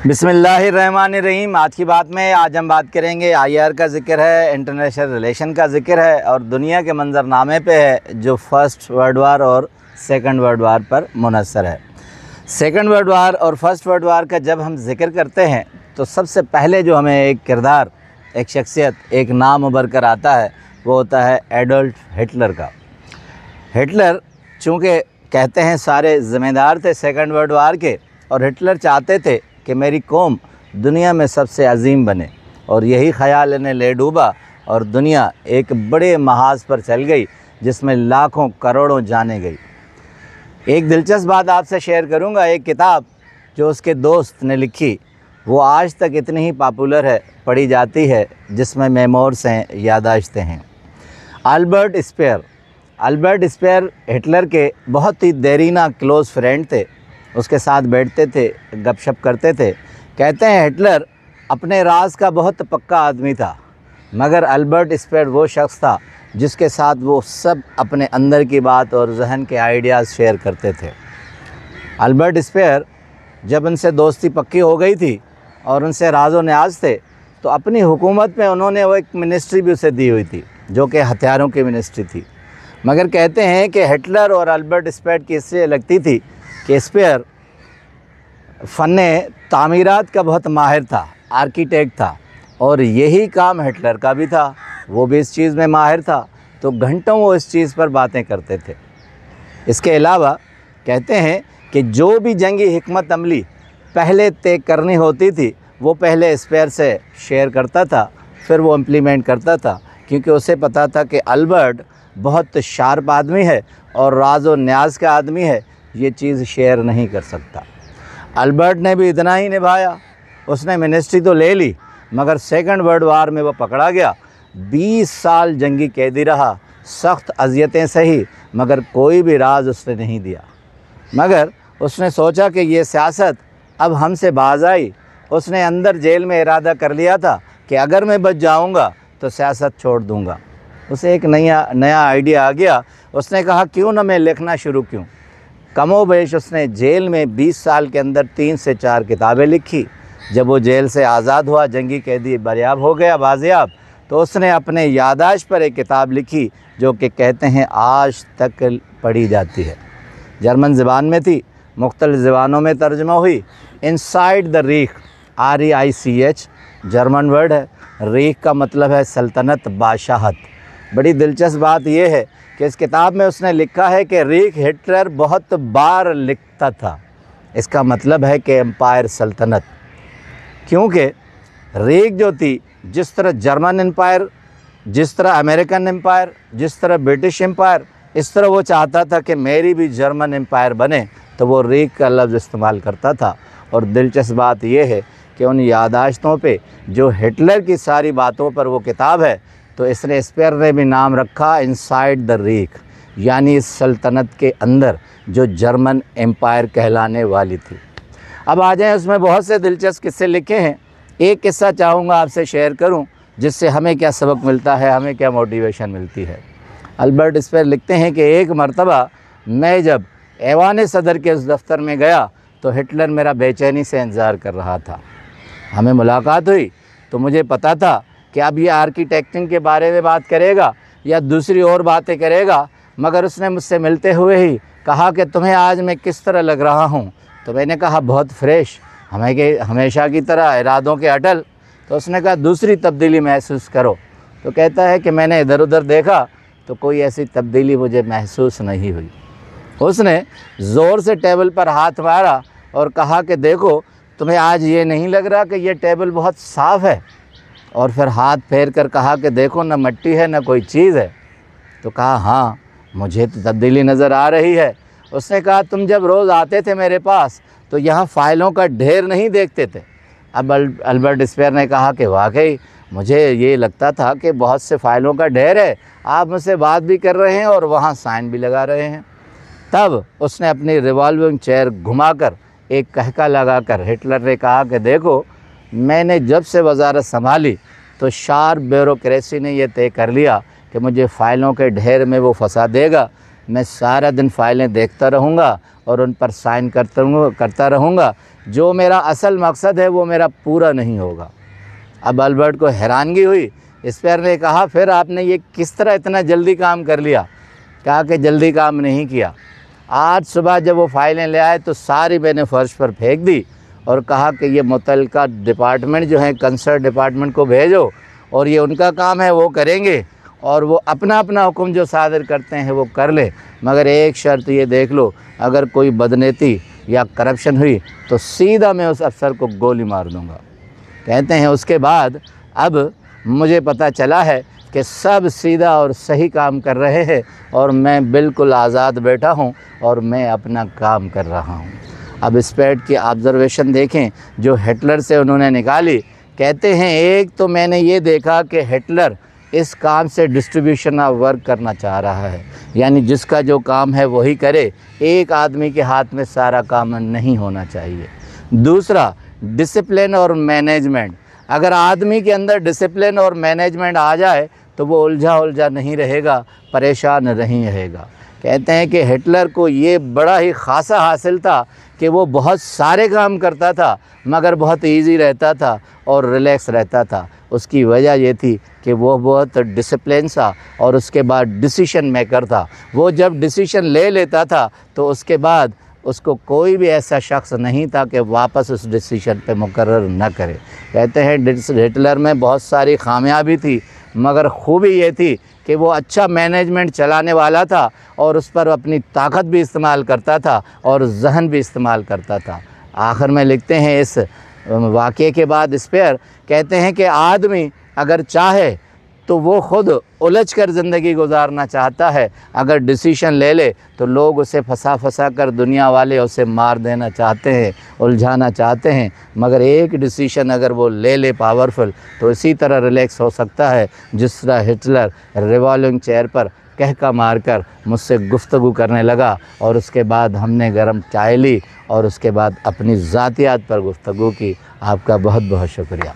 बिस्मिल्लाहिर्रहमानिर्रहीम। आज की बात में आज हम बात करेंगे आईआर का ज़िक्र है, इंटरनेशनल रिलेशन का ज़िक्र है और दुनिया के मंजरनामे पे है जो फ़र्स्ट वर्ल्ड वार और सेकंड वर्ल्ड वार पर मुनहसर है। सेकंड वर्ल्ड वार और फर्स्ट वर्ल्ड वार का जब हम ज़िक्र करते हैं तो सबसे पहले जो हमें एक किरदार, एक शख्सियत, एक नाम उभर कर आता है वो होता है एडोल्फ हिटलर का। हिटलर चूँकि कहते हैं सारे ज़िम्मेदार थे सेकंड वर्ल्ड वार के, और हिटलर चाहते थे कि मेरी कौम दुनिया में सबसे अजीम बने, और यही ख़याल इन्हें ले डूबा और दुनिया एक बड़े महाज पर चल गई जिसमें लाखों करोड़ों जाने गई। एक दिलचस्प बात आपसे शेयर करूंगा। एक किताब जो उसके दोस्त ने लिखी वो आज तक इतनी ही पॉपुलर है, पढ़ी जाती है, जिसमें मेमोर्स हैं, याददाश्तें हैं। अल्बर्ट स्पेयर हिटलर के बहुत ही देरीना क्लोज़ फ्रेंड थे। उसके साथ बैठते थे, गपशप करते थे। कहते हैं हिटलर अपने राज का बहुत पक्का आदमी था, मगर अल्बर्ट स्पेयर वो शख्स था जिसके साथ वो सब अपने अंदर की बात और जहन के आइडियाज़ शेयर करते थे। अल्बर्ट स्पेयर जब उनसे दोस्ती पक्की हो गई थी और उनसे राज़ो न्याज थे, तो अपनी हुकूमत में उन्होंने वो एक मिनिस्ट्री भी उसे दी हुई थी जो कि हथियारों की मिनिस्ट्री थी। मगर कहते हैं कि हिटलर और अल्बर्ट स्पेयर की इसलिए लगती थी कि स्पेयर फ़न्ने तामीरात का बहुत माहिर था, आर्किटेक्ट था, और यही काम हिटलर का भी था। वो भी इस चीज़ में माहिर था, तो घंटों वो इस चीज़ पर बातें करते थे। इसके अलावा कहते हैं कि जो भी जंगी हिकमत अमली पहले तय करनी होती थी वो पहले स्पेयर से शेयर करता था, फिर वो इम्प्लीमेंट करता था, क्योंकि उसे पता था कि अल्बर्ट बहुत शार्प आदमी है और राज और न्याज का आदमी है, ये चीज़ शेयर नहीं कर सकता। अल्बर्ट ने भी इतना ही निभाया। उसने मिनिस्ट्री तो ले ली, मगर सेकंड वर्ल्ड वार में वो पकड़ा गया। 20 साल जंगी कैदी रहा, सख्त अजियतें सही, मगर कोई भी राज उसने नहीं दिया। मगर उसने सोचा कि ये सियासत अब हमसे बाज आई। उसने अंदर जेल में इरादा कर लिया था कि अगर मैं बच जाऊंगा तो सियासत छोड़ दूंगा। उसे एक नया आइडिया आ गया। उसने कहा क्यों ना मैं लिखना शुरू क्यों। कमोबेश उसने जेल में 20 साल के अंदर 3 से 4 किताबें लिखी। जब वो जेल से आज़ाद हुआ, जंगी कैदी बरियाब हो गया, बाजियाब, तो उसने अपने याददाश्त पर एक किताब लिखी जो कि कहते हैं आज तक पढ़ी जाती है। जर्मन ज़बान में थी, मुख्तलिफ़ ज़बानों में तर्जुमा हुई। Inside the Reich, REICH German word है। रीख का मतलब है सल्तनत, बादशाहत। बड़ी दिलचस्प बात यह है कि इस किताब में उसने लिखा है कि रीख हिटलर बहुत बार लिखता था। इसका मतलब है कि एम्पायर, सल्तनत, क्योंकि रीख जो थी, जिस तरह जर्मन एम्पायर, जिस तरह अमेरिकन एम्पायर, जिस तरह ब्रिटिश एम्पायर, इस तरह वो चाहता था कि मेरी भी जर्मन एम्पायर बने, तो वो रीख का लफ्ज़ इस्तेमाल करता था। और दिलचस्प बात यह है कि उन याददाश्तों पे जो हिटलर की सारी बातों पर वो किताब है, तो इसने स्पेयर ने भी नाम रखा इनसाइड द रीख, यानी इस सल्तनत के अंदर जो जर्मन एम्पायर कहलाने वाली थी। अब आ जाएं, उसमें बहुत से दिलचस्प किस्से लिखे हैं। एक किस्सा चाहूँगा आपसे शेयर करूं जिससे हमें क्या सबक मिलता है, हमें क्या मोटिवेशन मिलती है। अल्बर्ट स्पेयर लिखते हैं कि एक मरतबा मैं जब ऐवान सदर के उस दफ्तर में गया तो हिटलर मेरा बेचैनी से इंतज़ार कर रहा था। हमें मुलाकात हुई तो मुझे पता था कि अब ये आर्किटेक्चर के बारे में बात करेगा या दूसरी और बातें करेगा, मगर उसने मुझसे मिलते हुए ही कहा कि तुम्हें आज मैं किस तरह लग रहा हूँ। तो मैंने कहा बहुत फ्रेश, हमेशा की तरह, इरादों के अटल। तो उसने कहा दूसरी तब्दीली महसूस करो। तो कहता है कि मैंने इधर उधर देखा तो कोई ऐसी तब्दीली मुझे महसूस नहीं हुई। उसने ज़ोर से टेबल पर हाथ मारा और कहा कि देखो, तुम्हें आज ये नहीं लग रहा कि ये टेबल बहुत साफ़ है? और फिर हाथ फेर कर कहा कि देखो, न मिट्टी है न कोई चीज़ है। तो कहा हाँ, मुझे तो तब्दीली नज़र आ रही है। उसने कहा तुम जब रोज़ आते थे मेरे पास तो यहाँ फ़ाइलों का ढेर नहीं देखते थे। अब अल्बर्ट स्पेयर ने कहा कि वाकई मुझे ये लगता था कि बहुत से फ़ाइलों का ढेर है, आप मुझसे बात भी कर रहे हैं और वहाँ साइन भी लगा रहे हैं। तब उसने अपनी रिवॉल्विंग चेयर घुमाकर एक कहका लगाकर हिटलर ने कहा कि देखो, मैंने जब से वजारत संभाली तो शार्प ब्यूरोक्रेसी ने यह तय कर लिया कि मुझे फ़ाइलों के ढेर में वो फंसा देगा। मैं सारा दिन फाइलें देखता रहूँगा और उन पर साइन करता रहूँगा। जो मेरा असल मकसद है वो मेरा पूरा नहीं होगा। अब अल्बर्ट को हैरानगी हुई। स्पेयर ने कहा, फिर आपने ये किस तरह इतना जल्दी काम कर लिया? कहा कि जल्दी काम नहीं किया। आज सुबह जब वो फाइलें ले आए तो सारी मैंने फ़र्श पर फेंक दी और कहा कि ये मुतल्लिका डिपार्टमेंट जो है कंसर्न डिपार्टमेंट को भेजो और ये उनका काम है, वो करेंगे और वो अपना अपना हुक्म जो सादर करते हैं वो कर ले, मगर एक शर्त ये देख लो, अगर कोई बदनीति या करप्शन हुई तो सीधा मैं उस अफसर को गोली मार दूँगा। कहते हैं उसके बाद अब मुझे पता चला है कि सब सीधा और सही काम कर रहे हैं और मैं बिल्कुल आज़ाद बैठा हूँ और मैं अपना काम कर रहा हूँ। अब स्पेयर की ऑब्ज़र्वेशन देखें जो हिटलर से उन्होंने निकाली। कहते हैं एक तो मैंने ये देखा कि हिटलर इस काम से डिस्ट्रीब्यूशन ऑफ वर्क करना चाह रहा है, यानी जिसका जो काम है वही करे, एक आदमी के हाथ में सारा काम नहीं होना चाहिए। दूसरा, डिसिप्लिन और मैनेजमेंट। अगर आदमी के अंदर डिसिप्लिन और मैनेजमेंट आ जाए तो वो उलझा नहीं रहेगा, परेशान नहीं रहेगा। कहते हैं कि हिटलर को ये बड़ा ही ख़ासा हासिल था कि वो बहुत सारे काम करता था मगर बहुत इजी रहता था और रिलैक्स रहता था। उसकी वजह ये थी कि वो बहुत डिसिप्लिन सा और उसके बाद डिसीशन मेकर था। वो जब डिसीशन ले लेता था तो उसके बाद उसको कोई भी ऐसा शख्स नहीं था कि वापस उस डिसीशन पे मुकर्रर न करे। कहते हैं हिटलर में बहुत सारी खामियाबी थी मगर खूबी ये थी कि वो अच्छा मैनेजमेंट चलाने वाला था और उस पर अपनी ताकत भी इस्तेमाल करता था और जहन भी इस्तेमाल करता था। आखिर में लिखते हैं इस वाक़े के बाद स्पेयर कहते हैं कि आदमी अगर चाहे तो वो ख़ुद उलझ कर ज़िंदगी गुजारना चाहता है, अगर डिसीशन ले ले तो लोग उसे फंसा कर दुनिया वाले उसे मार देना चाहते हैं, उलझाना चाहते हैं, मगर एक डिसीशन अगर वो ले ले पावरफुल तो इसी तरह रिलैक्स हो सकता है जिस तरह हिटलर रिवॉल्विंग चेयर पर कहका मारकर मुझसे गुफ्तगू करने लगा और उसके बाद हमने गर्म चाय ली और उसके बाद अपनी ज़ातियात पर गुफ्तगू की। आपका बहुत बहुत शुक्रिया।